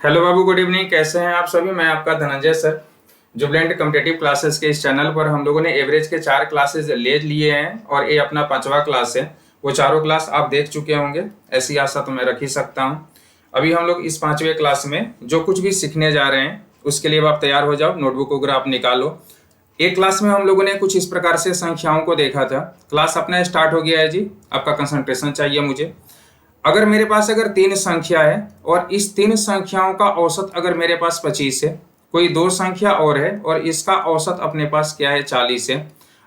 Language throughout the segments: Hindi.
हेलो बाबू, गुड इवनिंग। कैसे हैं आप सभी? मैं आपका Dhananjay sir. Jubilant competitive classes के इस चैनल पर हम लोगों ने एवरेज के 4 क्लासेस ले लिए हैं और ये अपना 5वां क्लास है। वो चारों क्लास आप देख चुके होंगे, ऐसी आशा तो मैं रख ही सकता हूँ। अभी हम लोग इस 5वें क्लास में जो कुछ भी सीखने जा रहे हैं उसके लिए अब आप तैयार हो जाओ, नोटबुक वगैरह आप निकालो। एक क्लास में हम लोगों ने कुछ इस प्रकार से संख्याओं को देखा था। क्लास अपना स्टार्ट हो गया है जी, आपका कंसंट्रेशन चाहिए मुझे। अगर मेरे पास अगर 3 संख्या है और इस 3 संख्याओं का औसत अगर मेरे पास 25 है, कोई 2 संख्या और है और इसका औसत अपने पास क्या है 40 है।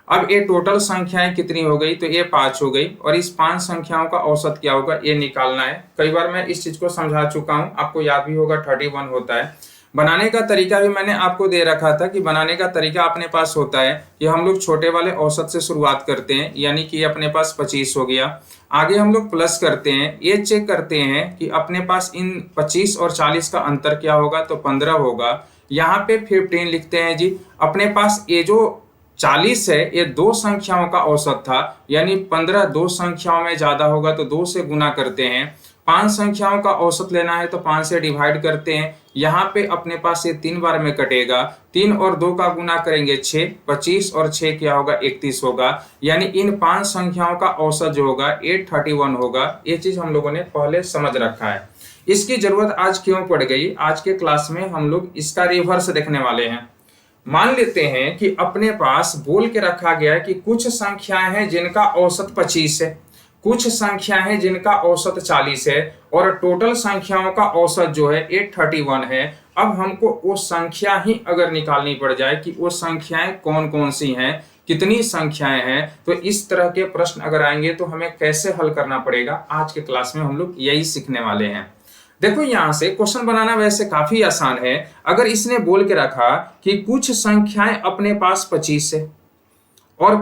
अब ये टोटल संख्याएं कितनी हो गई? तो ये 5 हो गई और इस 5 संख्याओं का औसत क्या होगा ये निकालना है। कई बार मैं इस चीज को समझा चुका हूं, आपको याद भी होगा 31 होता है। बनाने का तरीका भी मैंने आपको दे रखा था कि बनाने का तरीका अपने पास होता है कि हम लोग छोटे वाले औसत से शुरुआत करते हैं, यानी कि अपने पास 25 हो गया। आगे हम लोग प्लस करते हैं, ये चेक करते हैं कि अपने पास इन 25 और 40 का अंतर क्या होगा, तो 15 होगा। यहाँ पे 15 लिखते हैं जी। अपने पास ये जो 40 है ये 2 संख्याओं का औसत था, यानी 15 2 संख्याओं में ज्यादा होगा तो 2 से गुना करते हैं। 5 संख्याओं का औसत लेना है तो 5 से डिवाइड करते हैं। यहाँ पे अपने पास ये 3 बार में कटेगा। 3 और 2 का गुना करेंगे 6, 25 और 6 क्या होगा 31 होगा। यानी इन 5 संख्याओं का औसत जो होगा 831 होगा। ये चीज हम लोगों ने पहले समझ रखा है। इसकी जरूरत आज क्यों पड़ गई? आज के क्लास में हम लोग इसका रिवर्स देखने वाले हैं। मान लेते हैं कि अपने पास बोल के रखा गया है कि कुछ संख्याएं हैं जिनका औसत 25 है, कुछ संख्याएं हैं जिनका औसत 40 है और टोटल संख्याओं का औसत जो है 831 है। अब हमको वो संख्या ही अगर निकालनी पड़ जाए कि वो संख्याएं कौन कौन सी हैं, कितनी संख्याएं हैं, तो इस तरह के प्रश्न अगर आएंगे तो हमें कैसे हल करना पड़ेगा, आज के क्लास में हम लोग यही सीखने वाले हैं। देखो यहां से क्वेश्चन बनाना वैसे काफी आसान है। अगर इसने बोल के रखा कि कुछ संख्याएं अपने पास 25 है और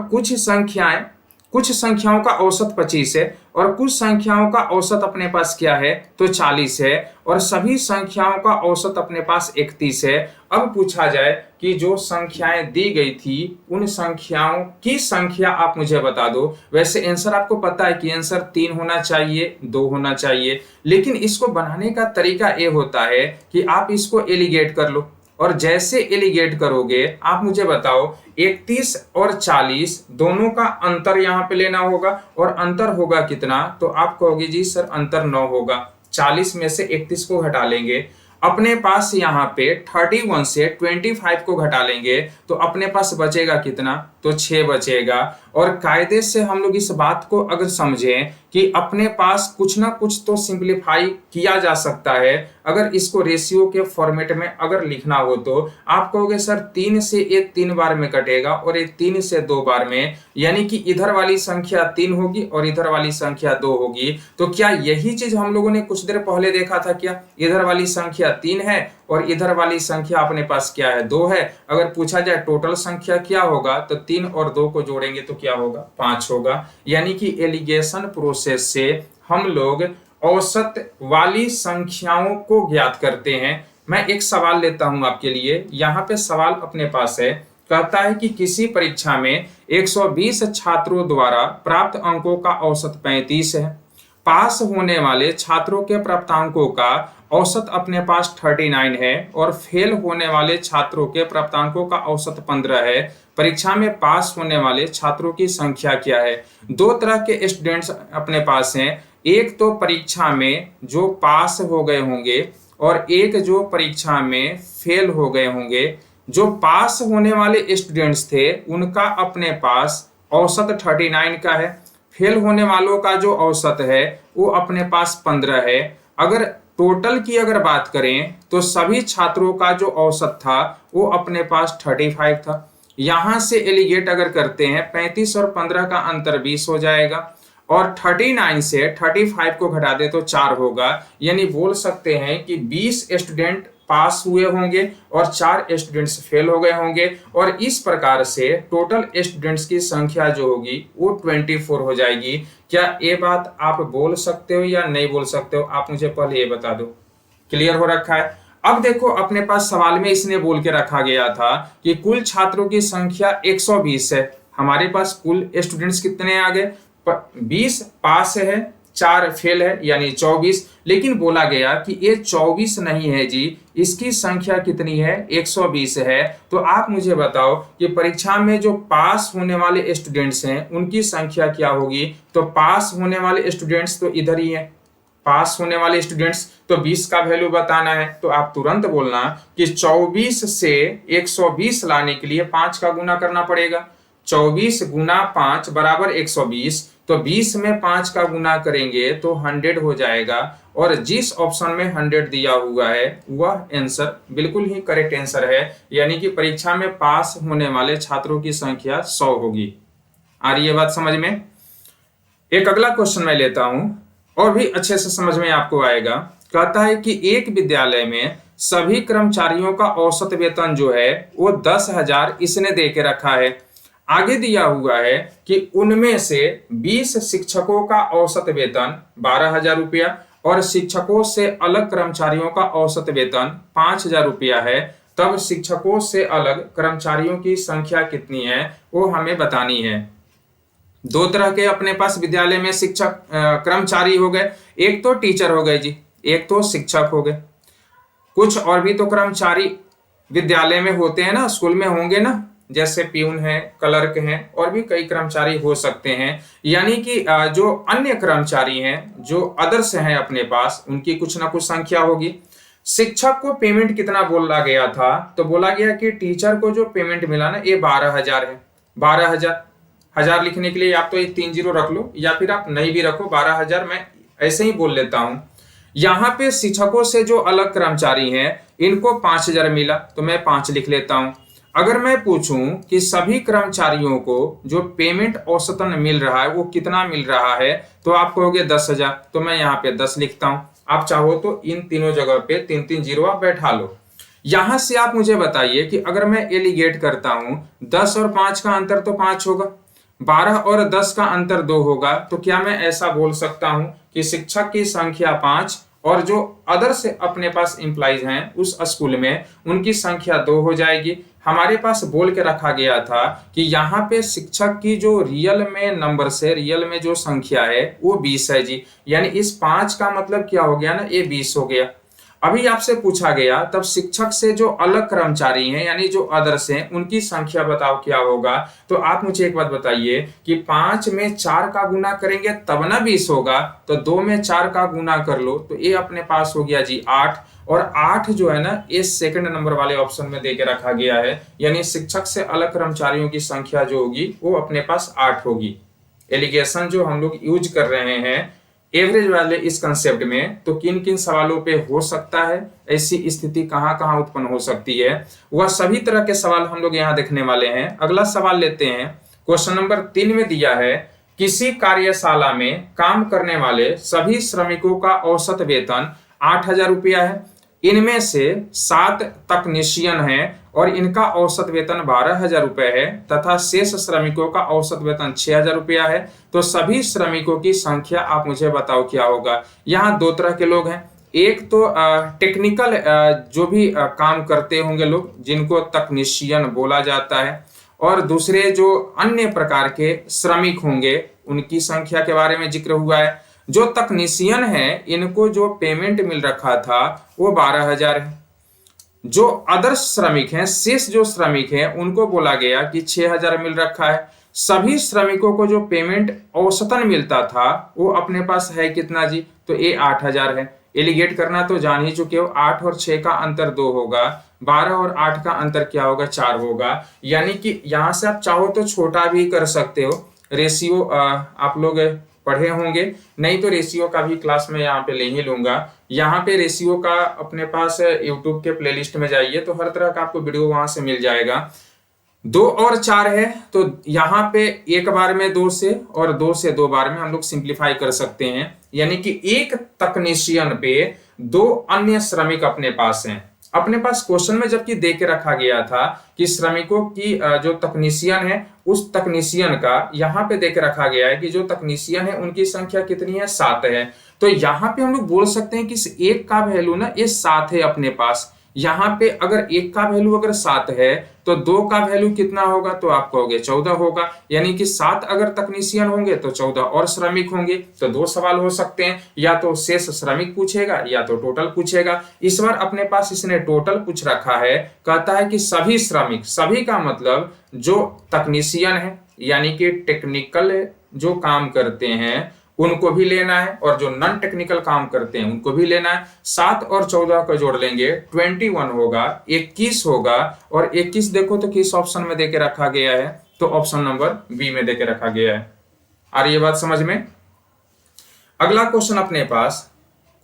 कुछ संख्याओं का औसत 25 है और कुछ संख्याओं का औसत अपने पास क्या है, तो 40 है और सभी संख्याओं का औसत अपने पास 31 है। अब पूछा जाए कि जो संख्याएं दी गई थी उन संख्याओं की संख्या आप मुझे बता दो। वैसे आंसर आपको पता है कि आंसर 3 होना चाहिए, 2 होना चाहिए, लेकिन इसको बनाने का तरीका ये होता है कि आप इसको एलिगेट कर लो और जैसे एलिगेट करोगे आप मुझे बताओ 31 और 40 दोनों का अंतर यहाँ पे लेना होगा और अंतर होगा कितना, तो आप कहोगे जी सर अंतर 9 होगा। 40 में से 31 को घटा लेंगे, अपने पास यहाँ पे 31 से 25 को घटा लेंगे तो अपने पास बचेगा कितना, तो 6 बचेगा। और कायदे से हम लोग इस बात को अगर समझें कि अपने पास कुछ ना कुछ तो सिंप्लीफाई किया जा सकता है। अगर इसको रेशियो के फॉर्मेट में अगर लिखना हो तो आप कहोगे सर 3 से ये 3 बार में कटेगा और ये 3 से 2 बार में, यानी कि इधर वाली संख्या 3 होगी और इधर वाली संख्या 2 होगी। तो क्या यही चीज हम लोगों ने कुछ देर पहले देखा था? क्या इधर वाली संख्या 3 है और इधर वाली संख्या अपने पास क्या है, 2 है। अगर पूछा जाए टोटल संख्या क्या होगा, तो 3 और 2 को जोड़ेंगे तो क्या होगा, 5 होगा। यानी कि एलिगेशन प्रोसेस से हम लोग औसत वाली संख्याओं को ज्ञात करते हैं। मैं एक सवाल लेता हूं आपके लिए। यहाँ पे सवाल अपने पास है, कहता है कि किसी परीक्षा में 120 छात्रों द्वारा प्राप्त अंकों का औसत 35 है। पास होने वाले छात्रों के प्राप्तांकों का औसत अपने पास 39 है और फेल होने वाले छात्रों के प्राप्तांकों का औसत 15 है। परीक्षा में पास होने वाले छात्रों की संख्या क्या है? दो तरह के स्टूडेंट्स अपने पास हैं, एक तो परीक्षा में जो पास हो गए होंगे और एक जो परीक्षा में फेल हो गए होंगे। जो पास होने वाले स्टूडेंट्स थे उनका अपने पास औसत 39 का है, फेल होने वालों का जो औसत है वो अपने पास 15 है। अगर टोटल की अगर बात करें तो सभी छात्रों का जो औसत था वो अपने पास 35 था। यहां से एलिगेट अगर करते हैं 35 और 15 का अंतर 20 हो जाएगा और 39 से 35 को घटा दे तो 4 होगा। यानी बोल सकते हैं कि 20 स्टूडेंट पास हुए होंगे और 4 स्टूडेंट्स फेल हो गए होंगे और इस प्रकार से टोटल स्टूडेंट्स की संख्या जो होगी वो 24 हो जाएगी। क्या ये बात आप बोल सकते हो या नहीं बोल सकते हो? आप मुझे पहले ये बता दो। क्लियर हो रखा है? अब देखो अपने पास सवाल में इसने बोल के रखा गया था कि कुल छात्रों की संख्या 120 है। हमारे पास कुल स्टूडेंट्स कितने आ गए? 20 पास है 4 फेल है यानी 24। लेकिन बोला गया कि ये 24 नहीं है जी, इसकी संख्या कितनी है, 120 है। तो आप मुझे बताओ कि परीक्षा में जो पास होने वाले स्टूडेंट्स हैं उनकी संख्या क्या होगी। तो पास होने वाले स्टूडेंट्स तो इधर ही है, पास होने वाले स्टूडेंट्स, तो 20 का वैल्यू बताना है। तो आप तुरंत बोलना कि 24 से 120 लाने के लिए 5 का गुना करना पड़ेगा। 24 गुना 5 बराबर 120। तो 20 में 5 का गुना करेंगे तो 100 हो जाएगा। और जिस ऑप्शन में 100 दिया हुआ है वह आंसर बिल्कुल ही करेक्ट आंसर है, यानी कि परीक्षा में पास होने वाले छात्रों की संख्या 100 होगी। आ रही है बात समझ में। एक अगला क्वेश्चन मैं लेता हूं और भी अच्छे से समझ में आपको आएगा। कहता है कि एक विद्यालय में सभी कर्मचारियों का औसत वेतन जो है वो 10,000 इसने दे के रखा है। आगे दिया हुआ है कि उनमें से 20 शिक्षकों का औसत वेतन 12,000 रुपया और शिक्षकों से अलग कर्मचारियों का औसत वेतन 5,000 रुपया है। तब शिक्षकों से अलग कर्मचारियों की संख्या कितनी है वो हमें बतानी है। दो तरह के अपने पास विद्यालय में शिक्षक कर्मचारी हो गए, एक तो टीचर हो गए जी, एक तो शिक्षक हो गए। कुछ और भी तो कर्मचारी विद्यालय में होते हैं ना, स्कूल में होंगे ना, जैसे प्यून है, क्लर्क हैं, और भी कई कर्मचारी हो सकते हैं। यानी कि जो अन्य कर्मचारी हैं, जो अदर्स हैं अपने पास, उनकी कुछ ना कुछ संख्या होगी। शिक्षक को पेमेंट कितना बोला गया था, तो बोला गया कि टीचर को जो पेमेंट मिला ना ये 12,000 है। 12,000 हजार लिखने के लिए आप तो ये 3 जीरो रख लो या फिर आप नहीं भी रखो, 12,000 मैं ऐसे ही बोल लेता हूं। यहाँ पे शिक्षकों से जो अलग कर्मचारी हैं इनको 5,000 मिला तो मैं 5 लिख लेता हूं। अगर मैं पूछूं कि सभी कर्मचारियों को जो पेमेंट औसतन मिल रहा है वो कितना मिल रहा है, तो आप कहोगे 10,000, तो मैं यहाँ पे 10 लिखता हूं। आप चाहो तो इन तीनों जगह पे 3-3 जीरो आप बैठा लो। यहां से आप मुझे बताइए कि अगर मैं एलिगेट करता हूं, 10 और 5 का अंतर तो 5 होगा, 12 और 10 का अंतर 2 होगा। तो क्या मैं ऐसा बोल सकता हूं कि शिक्षक की संख्या 5 और जो अदर से अपने पास एम्प्लॉइज हैं उस स्कूल में उनकी संख्या 2 हो जाएगी। हमारे पास बोल के रखा गया था कि यहाँ पे शिक्षक की जो रियल में नंबर से रियल में जो संख्या है वो 20 है जी, यानी इस 5 का मतलब क्या हो गया ना, ये 20 हो गया। अभी आपसे पूछा गया तब शिक्षक से जो अलग कर्मचारी हैं यानी जो अदर्स हैं उनकी संख्या बताओ क्या होगा। तो आप मुझे एक बात बताइए कि 5 में 4 का गुना करेंगे तब ना 20 होगा, तो 2 में 4 का गुना कर लो तो ये अपने पास हो गया जी 8। और 8 जो है ना ये सेकंड नंबर वाले ऑप्शन में दे के रखा गया है, यानी शिक्षक से अलग कर्मचारियों की संख्या जो होगी वो अपने पास 8 होगी। एलिगेशन जो हम लोग यूज कर रहे हैं एवरेज वाले इस कंसेप्ट में, तो किन किन सवालों पे हो सकता है, ऐसी स्थिति कहां कहां उत्पन्न हो सकती है, वह सभी तरह के सवाल हम लोग यहां देखने वाले हैं। अगला सवाल लेते हैं। क्वेश्चन नंबर 3 में दिया है किसी कार्यशाला में काम करने वाले सभी श्रमिकों का औसत वेतन 8,000 रुपया है। इनमें से 7 तकनीशियन हैं और इनका औसत वेतन 12,000 रुपये है तथा शेष श्रमिकों का औसत वेतन 6,000 रुपया है। तो सभी श्रमिकों की संख्या आप मुझे बताओ क्या होगा। यहाँ 2 तरह के लोग हैं, एक तो टेक्निकल जो भी काम करते होंगे लोग जिनको तकनीशियन बोला जाता है, और दूसरे जो अन्य प्रकार के श्रमिक होंगे उनकी संख्या के बारे में जिक्र हुआ है। जो तकनीशियन है इनको जो पेमेंट मिल रखा था वो 12,000 है। जो अदर श्रमिक हैं, शेष जो श्रमिक हैं उनको बोला गया कि 6,000 मिल रखा है। सभी श्रमिकों को जो पेमेंट औसतन मिलता था वो अपने पास है कितना जी, तो ये 8,000 है। एलिगेट करना तो जान ही चुके हो, 8 और 6 का अंतर 2 होगा, 12 और 8 का अंतर क्या होगा, 4 होगा। यानी कि यहाँ से आप चाहो तो छोटा भी कर सकते हो। रेशियो आप लोग पढ़े होंगे, नहीं तो रेशियो का भी क्लास में यहाँ पे ले ही लूंगा। यहाँ पे रेशियो का अपने पास यूट्यूब के प्लेलिस्ट में जाइए तो हर तरह का आपको वीडियो वहां से मिल जाएगा। 2 और 4 है तो यहाँ पे एक बार में 2 से और 2 से 2 बार में हम लोग सिंप्लीफाई कर सकते हैं, यानी कि एक तकनीशियन पे 2 अन्य श्रमिक अपने पास हैं। अपने पास क्वेश्चन में जबकि दे के रखा गया था कि श्रमिकों की जो तकनीशियन है उस तकनीशियन का यहाँ पे दे के रखा गया है कि जो तकनीशियन है उनकी संख्या कितनी है, 7 है। तो यहाँ पे हम लोग बोल सकते हैं कि इस एक का वैल्यू ना ये 7 है अपने पास। यहाँ पे अगर एक का वैल्यू अगर 7 है तो 2 का वैल्यू कितना होगा, तो आप कहोगे 14 होगा। यानी कि 7 अगर तकनीशियन होंगे तो 14 और श्रमिक होंगे। तो 2 सवाल हो सकते हैं, या तो शेष श्रमिक पूछेगा या तो टोटल पूछेगा। इस बार अपने पास इसने टोटल पूछ रखा है। कहता है कि सभी श्रमिक, सभी का मतलब जो तकनीशियन है यानी कि टेक्निकल जो काम करते हैं उनको भी लेना है, और जो नॉन टेक्निकल काम करते हैं उनको भी लेना है। 7 और 14 को जोड़ लेंगे 21 होगा, 21 होगा। और 21 देखो तो किस ऑप्शन में देके रखा गया है, तो ऑप्शन नंबर बी में देके रखा गया है। आ रही है बात समझ में। अगला क्वेश्चन अपने पास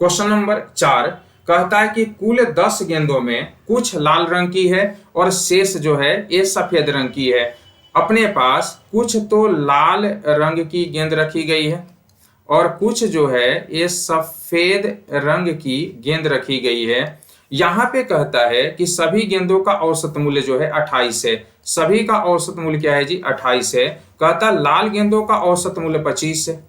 क्वेश्चन नंबर 4 कहता है कि कुल 10 गेंदों में कुछ लाल रंग की है और शेष जो है ये सफेद रंग की है। अपने पास कुछ तो लाल रंग की गेंद रखी गई है और कुछ जो है ये सफेद रंग की गेंद रखी गई है। यहाँ पे कहता है कि सभी गेंदों का औसत मूल्य जो है 28 है। सभी का औसत मूल्य क्या है जी, 28 है। कहता लाल गेंदों का औसत मूल्य 25 है,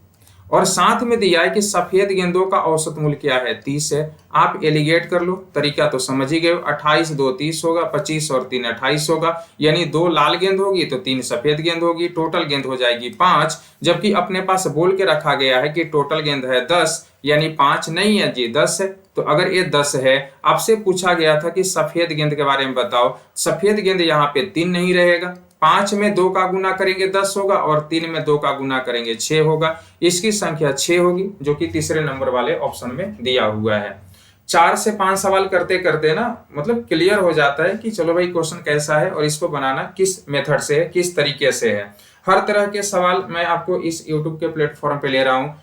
और साथ में दिया है कि सफेद गेंदों का औसत मूल्य क्या है, 30 है। आप एलिगेट कर लो, तरीका तो समझ ही गए। 28 2 30 होगा, 25 और 3 28 होगा। यानी 2 लाल गेंद होगी तो 3 सफेद गेंद होगी, टोटल गेंद हो जाएगी 5। जबकि अपने पास बोल के रखा गया है कि टोटल गेंद है 10, यानी 5 नहीं है जी, 10 है। तो अगर ये 10 है, आपसे पूछा गया था कि सफेद गेंद के बारे में बताओ। सफेद गेंद यहाँ पे 3 नहीं रहेगा। 5 में 2 का गुना करेंगे 10 होगा, और 3 में 2 का गुना करेंगे 6 होगा। इसकी संख्या 6 होगी, जो कि तीसरे नंबर वाले ऑप्शन में दिया हुआ है। 4 से 5 सवाल करते करते ना मतलब क्लियर हो जाता है कि चलो भाई क्वेश्चन कैसा है और इसको बनाना किस मेथड से है, किस तरीके से है। हर तरह के सवाल मैं आपको इस यूट्यूब के प्लेटफॉर्म पे ले रहा हूँ।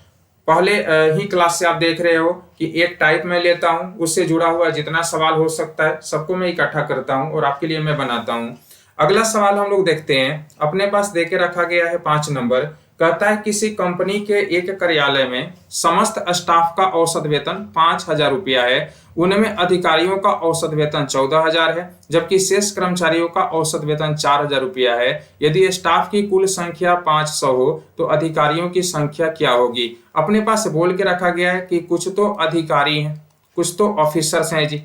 पहले ही क्लास से आप देख रहे हो कि एक टाइप में लेता हूँ, उससे जुड़ा हुआ जितना सवाल हो सकता है सबको मैं इकट्ठा करता हूँ और आपके लिए मैं बनाता हूँ। अगला सवाल हम लोग देखते हैं। अपने पास देके रखा गया है 5 नंबर। कहता है किसी कंपनी के एक कार्यालय में समस्त स्टाफ का औसत वेतन 5,000 रुपया है। उनमें अधिकारियों का औसत वेतन 14,000 है, जबकि शेष कर्मचारियों का औसत वेतन 4,000 रुपया है। यदि स्टाफ की कुल संख्या 500 हो तो अधिकारियों की संख्या क्या होगी। अपने पास बोल के रखा गया है कि कुछ तो अधिकारी हैं, कुछ तो ऑफिसर्स हैं जी।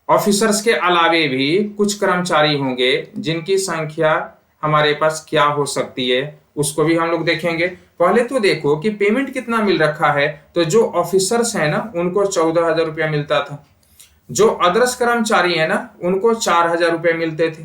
ऑफिसर्स के अलावे भी कुछ कर्मचारी होंगे जिनकी संख्या हमारे पास क्या हो सकती है, उसको भी हम लोग देखेंगे। पहले तो देखो कि पेमेंट कितना मिल रखा है। तो जो ऑफिसर्स है ना उनको 14,000 रुपया मिलता था। जो अदर्स कर्मचारी है ना उनको 4,000 रुपये मिलते थे।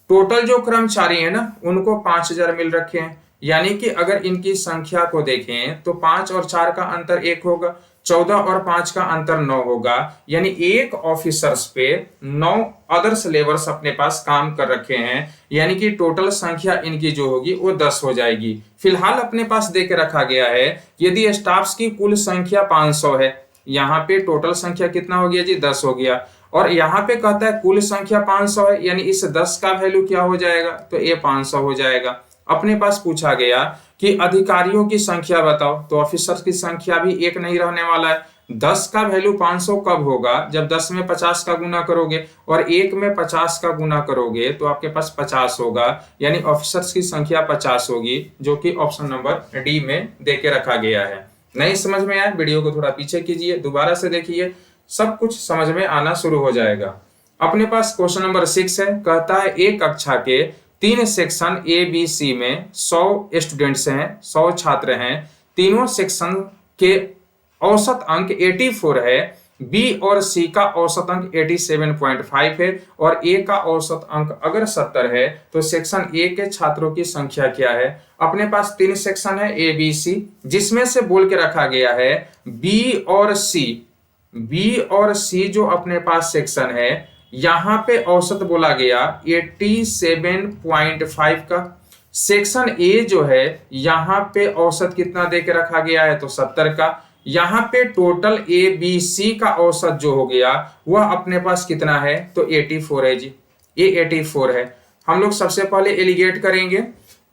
टोटल जो कर्मचारी है ना उनको 5,000 मिल रखे हैं। यानी कि अगर इनकी संख्या को देखें तो 5 और 4 का अंतर 1 होगा, 14 और 5 का अंतर 9 होगा। यानी एक ऑफिसर्स पे 9 अदर्स लेबर्स अपने पास काम कर रखे हैं। यानी कि टोटल संख्या इनकी जो होगी वो 10 हो जाएगी। फिलहाल अपने पास दे के रखा गया है यदि स्टाफ्स की कुल संख्या 500 है, यहाँ पे टोटल संख्या कितना हो गया जी, 10 हो गया। और यहाँ पे कहता है कुल संख्या 500 है, यानी इस 10 का वैल्यू क्या हो जाएगा, तो ये 500 हो जाएगा। अपने पास पूछा गया कि अधिकारियों की संख्या बताओ, तो ऑफिसर्स की संख्या भी एक नहीं रहने वाला है। 10 का वैल्यू 500 कब होगा, जब 10 में 50 का गुना करोगे और 1 में 50 का गुना करोगे तो आपके पास 50 होगा। यानी ऑफिसर्स की संख्या 50 होगी, जो कि ऑप्शन नंबर डी में देके रखा गया है। नहीं समझ में आया, वीडियो को थोड़ा पीछे कीजिए, दोबारा से देखिए, सब कुछ समझ में आना शुरू हो जाएगा। अपने पास क्वेश्चन नंबर 6 है। कहता है एक कक्षा के 3 सेक्शन ए बी सी में 100 स्टूडेंट्स हैं, 100 छात्र हैं। तीनों सेक्शन के औसत अंक 84 है। बी और सी का औसत अंक 87.5 है और ए का औसत अंक अगर 70 है तो सेक्शन ए के छात्रों की संख्या क्या है। अपने पास 3 सेक्शन है ए बी सी, जिसमें से बोल के रखा गया है बी और सी। बी और सी जो अपने पास सेक्शन है, यहां पे औसत बोला गया 87.5 का। सेक्शन ए जो है यहां पे औसत कितना दे के रखा गया है, तो 70 का। यहां पे टोटल ए बी सी का औसत जो हो गया वह अपने पास कितना है, तो 84 है जी। ये 84 है। हम लोग सबसे पहले एलिगेट करेंगे।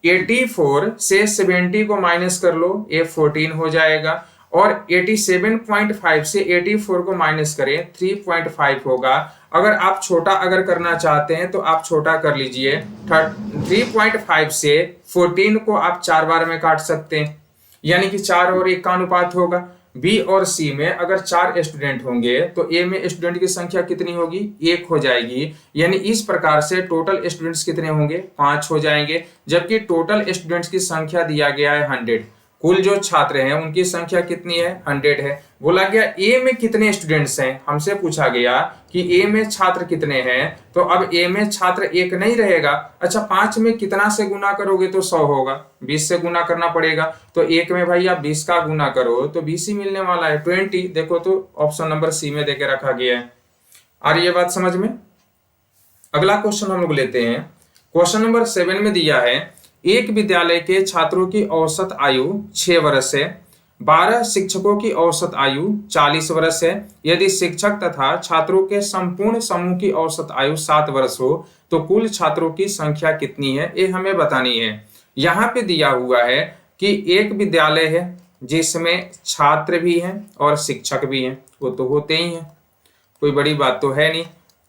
84 से 70 को माइनस कर लो, ये 14 हो जाएगा। और 87.5 से 84 को माइनस करें, 3.5 होगा। अगर आप छोटा अगर करना चाहते हैं तो आप छोटा कर लीजिए। 3.5 से 14 को आप 4 बार में काट सकते हैं, यानी कि 4 और 1 का अनुपात होगा। बी और सी में अगर 4 स्टूडेंट होंगे तो ए में स्टूडेंट की संख्या कितनी होगी, 1 हो जाएगी। यानी इस प्रकार से टोटल स्टूडेंट्स कितने होंगे, 5 हो जाएंगे। जबकि टोटल स्टूडेंट्स की संख्या दिया गया है 100। कुल जो छात्र हैं उनकी संख्या कितनी है, 100 है। बोला गया ए में कितने स्टूडेंट्स हैं, हमसे पूछा गया कि ए में छात्र कितने हैं। तो अब ए में छात्र 1 नहीं रहेगा। अच्छा, 5 में कितना से गुना करोगे तो 100 होगा, 20 से गुना करना पड़ेगा। तो 1 में भाई आप 20 का गुना करो तो 20 ही मिलने वाला है, 20। देखो तो ऑप्शन नंबर सी में देके रखा गया है। आ रही है बात समझ में। अगला क्वेश्चन हम लोग लेते हैं। क्वेश्चन नंबर 7 में दिया है, एक विद्यालय के छात्रों की औसत आयु 6 वर्ष है, 12 शिक्षकों की औसत आयु 40 वर्ष है। यदि शिक्षक तथा छात्रों के संपूर्ण समूह की औसत आयु 7 वर्ष हो तो कुल छात्रों की संख्या कितनी है, ये हमें बतानी है। यहाँ पे दिया हुआ है कि एक विद्यालय है जिसमें छात्र भी हैं और शिक्षक भी हैं, वो तो होते ही हैं, कोई बड़ी बात तो है नहीं।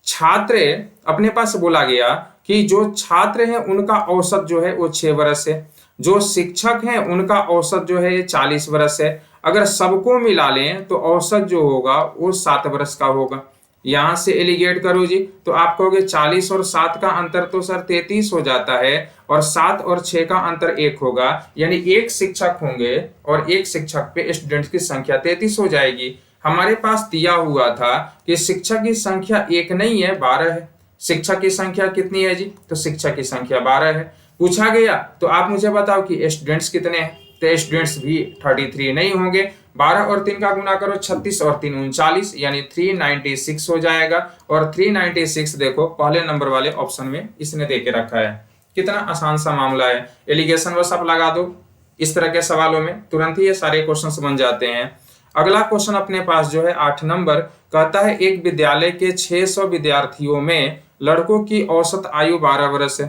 छात्र अपने पास बोला गया कि जो छात्र हैं उनका औसत जो है वो 6 वर्ष है, जो शिक्षक हैं उनका औसत जो है ये 40 वर्ष है। अगर सबको मिला लें तो औसत जो होगा वो 7 वर्ष का होगा। यहां से एलिगेट करो जी, तो आप कहोगे 40 और 7 का अंतर तो सर 33 हो जाता है, और 7 और 6 का अंतर 1 होगा। यानी एक शिक्षक होंगे और एक शिक्षक पे स्टूडेंट्स की संख्या 33 हो जाएगी। हमारे पास दिया हुआ था कि शिक्षक की संख्या 1 नहीं है, 12 है। शिक्षक की संख्या कितनी है जी, तो शिक्षक की संख्या 12 है। पूछा गया तो आप मुझे बताओ कि स्टूडेंट्स कितने हैं, तो स्टूडेंट्स भी 33 नहीं होंगे। 12 और 3 का गुना करो, 36 और 3 39, यानी 396 हो जाएगा। और 396 देखो पहले नंबर वाले ऑप्शन में इसने देके रखा है। कितना आसान सा मामला है, एलिगेशन बस आप लगा दो। इस तरह के सवालों में तुरंत ही ये सारे क्वेश्चन बन जाते हैं। अगला क्वेश्चन अपने पास जो है 8 नंबर, कहता है एक विद्यालय के 600 विद्यार्थियों में लड़कों की औसत आयु 12 वर्ष है।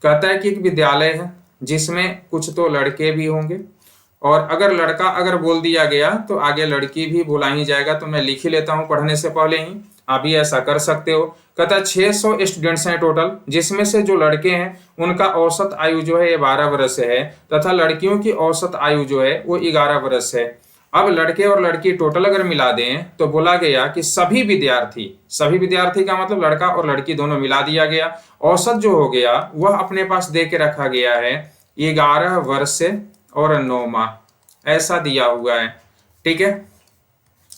कहता है कि एक विद्यालय है जिसमें कुछ तो लड़के भी होंगे, और अगर लड़का अगर बोल दिया गया तो आगे लड़की भी बोला ही जाएगा। तो मैं लिख ही लेता हूं पढ़ने से पहले ही, आप भी ऐसा कर सकते हो। कहता है 600 स्टूडेंट्स हैं टोटल, जिसमें से जो लड़के हैं उनका औसत आयु जो है ये 12 वर्ष है, तथा लड़कियों की औसत आयु जो है वो 11 वर्ष है। अब लड़के और लड़की टोटल अगर मिला दें तो बोला गया कि सभी विद्यार्थी का मतलब लड़का और लड़की दोनों मिला दिया गया। औसत जो हो गया वह अपने पास दे के रखा गया है 11 वर्ष और 9 माह, ऐसा दिया हुआ है। ठीक है,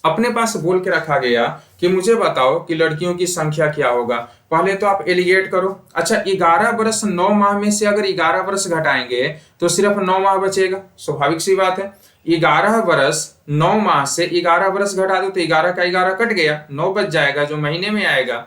अपने पास बोल के रखा गया कि मुझे बताओ कि लड़कियों की संख्या क्या होगा। पहले तो आप एलिगेट करो। अच्छा, 11 वर्ष 9 माह में से अगर 11 वर्ष घटाएंगे तो सिर्फ 9 माह बचेगा, स्वाभाविक सी बात है। 11 वर्ष 9 माह से 11 वर्ष घटा दो तो 11 का 11 कट गया, 9 बच जाएगा जो महीने में आएगा।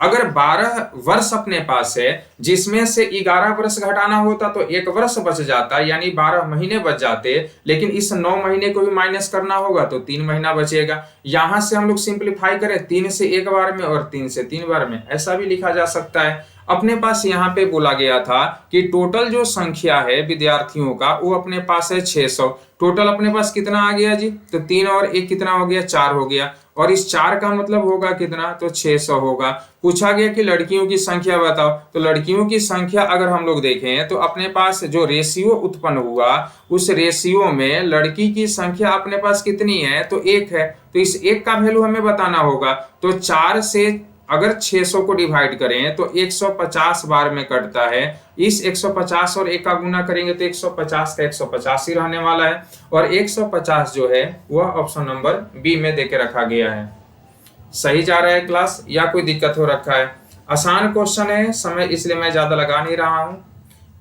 अगर 12 वर्ष अपने पास है जिसमें से 11 वर्ष घटाना होता तो 1 वर्ष बच जाता, यानी 12 महीने बच जाते। लेकिन इस 9 महीने को भी माइनस करना होगा तो 3 महीना बचेगा। यहां से हम लोग सिंप्लीफाई करें 3 से 1 बार में और 3 से 3 बार में, ऐसा भी लिखा जा सकता है। अपने पास यहाँ पे बोला गया था कि टोटल जो संख्या है विद्यार्थियों का वो अपने पास है 600। टोटल अपने पास कितना आ गया जी, तो 3 और 1 कितना हो गया, 4 हो गया। और इस 4 का मतलब होगा कितना, तो 600 होगा। पूछा गया कि लड़कियों की संख्या बताओ, तो लड़कियों की संख्या अगर हम लोग देखें तो अपने पास जो रेशियो उत्पन्न हुआ उस रेशियो में लड़की की संख्या अपने पास कितनी है, तो 1 है। तो इस 1 का वैल्यू हमें बताना होगा। तो 4 से अगर 600 को डिवाइड करें तो 150 बार में कटता है। इस 150 और 1 का गुना करेंगे तो 150 का 150 ही रहने वाला है। और 150 जो है वह ऑप्शन नंबर बी में देके रखा गया है। सही जा रहा है क्लास या कोई दिक्कत हो रखा है? आसान क्वेश्चन है, समय इसलिए मैं ज्यादा लगा नहीं रहा हूं।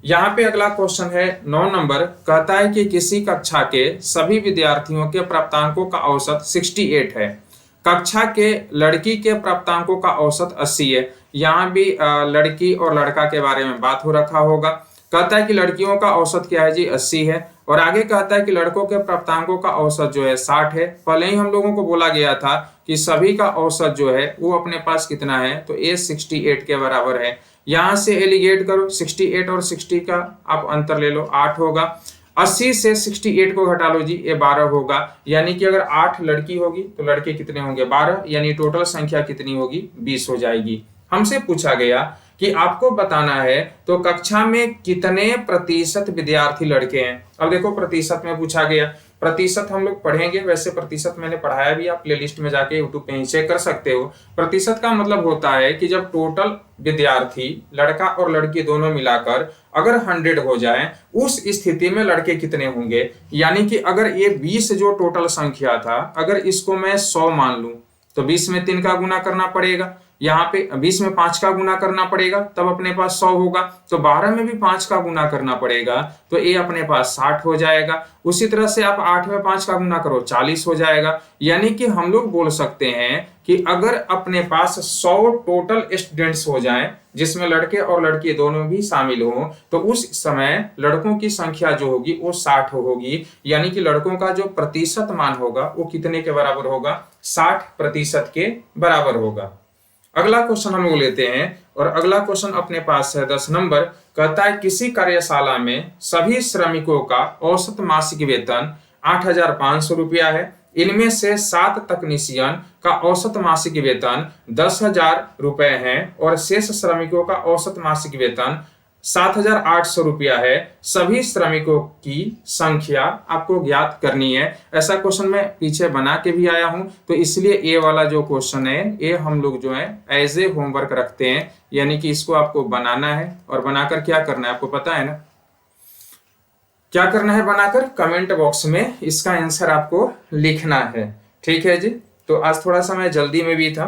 यहाँ पे अगला क्वेश्चन है 9 नंबर, कहता है कि किसी कक्षा के सभी विद्यार्थियों के प्राप्तांकों का औसत 68 है। कक्षा के लड़की के प्राप्तांकों का औसत 80 है। यहाँ भी लड़की और लड़का के बारे में बात हो रखा होगा। कहता है कि लड़कियों का औसत क्या है जी, 80 है। और आगे कहता है कि लड़कों के प्राप्तांकों का औसत जो है 60 है। पहले ही हम लोगों को बोला गया था कि सभी का औसत जो है वो अपने पास कितना है, तो ये 68 के बराबर है। यहाँ से एलिगेट करो, 68 और 60 का आप अंतर ले लो, 8 होगा। 80 से 68 को घटा लो जी, ये 12 होगा। यानी कि अगर 8 लड़की होगी तो लड़के कितने होंगे, 12, यानी टोटल संख्या कितनी होगी, 20 हो जाएगी। हमसे पूछा गया कि आपको बताना है तो कक्षा में कितने प्रतिशत विद्यार्थी लड़के हैं। अब देखो प्रतिशत में पूछा गया प्रतिशत हम लोग पढ़ेंगे, वैसे प्रतिशत मैंने पढ़ाया भी, आप प्लेलिस्ट में जाके यूट्यूब पे ही चेक कर सकते हो। प्रतिशत का मतलब होता है कि जब टोटल विद्यार्थी लड़का और लड़की दोनों मिलाकर अगर 100 हो जाए, उस स्थिति में लड़के कितने होंगे। यानी कि अगर ये 20 जो टोटल संख्या था, अगर इसको मैं 100 मान लूं तो 20 में 3 का गुना करना पड़ेगा, यहाँ पे 20 में 5 का गुना करना पड़ेगा, तब अपने पास 100 होगा। तो 12 में भी 5 का गुना करना पड़ेगा, तो ये अपने पास 60 हो जाएगा। उसी तरह से आप 8 में 5 का गुना करो, 40 हो जाएगा। यानी कि हम लोग बोल सकते हैं कि अगर अपने पास 100 टोटल स्टूडेंट्स हो जाएं, जिसमें लड़के और लड़की दोनों भी शामिल हों, तो उस समय लड़कों की संख्या जो होगी वो 60 होगी। यानी कि लड़कों का जो प्रतिशत मान होगा वो कितने के बराबर होगा, 60% के बराबर होगा। अगला क्वेश्चन हम लोग लेते हैं, और अगला क्वेश्चन अपने पास है 10 नंबर। कहता है किसी कार्यशाला में सभी श्रमिकों का औसत मासिक वेतन 8,500 रुपया है। इनमें से 7 तकनीशियन का औसत मासिक वेतन 10,000 रुपए है और शेष श्रमिकों का औसत मासिक वेतन 7,800 रुपया है। सभी श्रमिकों की संख्या आपको ज्ञात करनी है। ऐसा क्वेश्चन मैं पीछे बना के भी आया हूं, तो इसलिए ये वाला जो क्वेश्चन है ये हम लोग जो है एज ए होमवर्क रखते हैं। यानी कि इसको आपको बनाना है, और बनाकर क्या करना है आपको पता है ना, क्या करना है, बनाकर कमेंट बॉक्स में इसका आंसर आपको लिखना है। ठीक है जी। तो आज थोड़ा सा मैं जल्दी में भी था,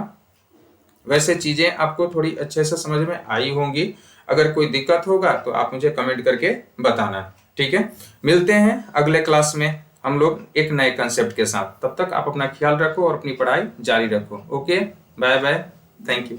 वैसे चीजें आपको थोड़ी अच्छे से समझ में आई होंगी। अगर कोई दिक्कत होगा तो आप मुझे कमेंट करके बताना। ठीक है, मिलते हैं अगले क्लास में हम लोग एक नए कंसेप्ट के साथ। तब तक आप अपना ख्याल रखो और अपनी पढ़ाई जारी रखो। Okay, bye bye, thank you.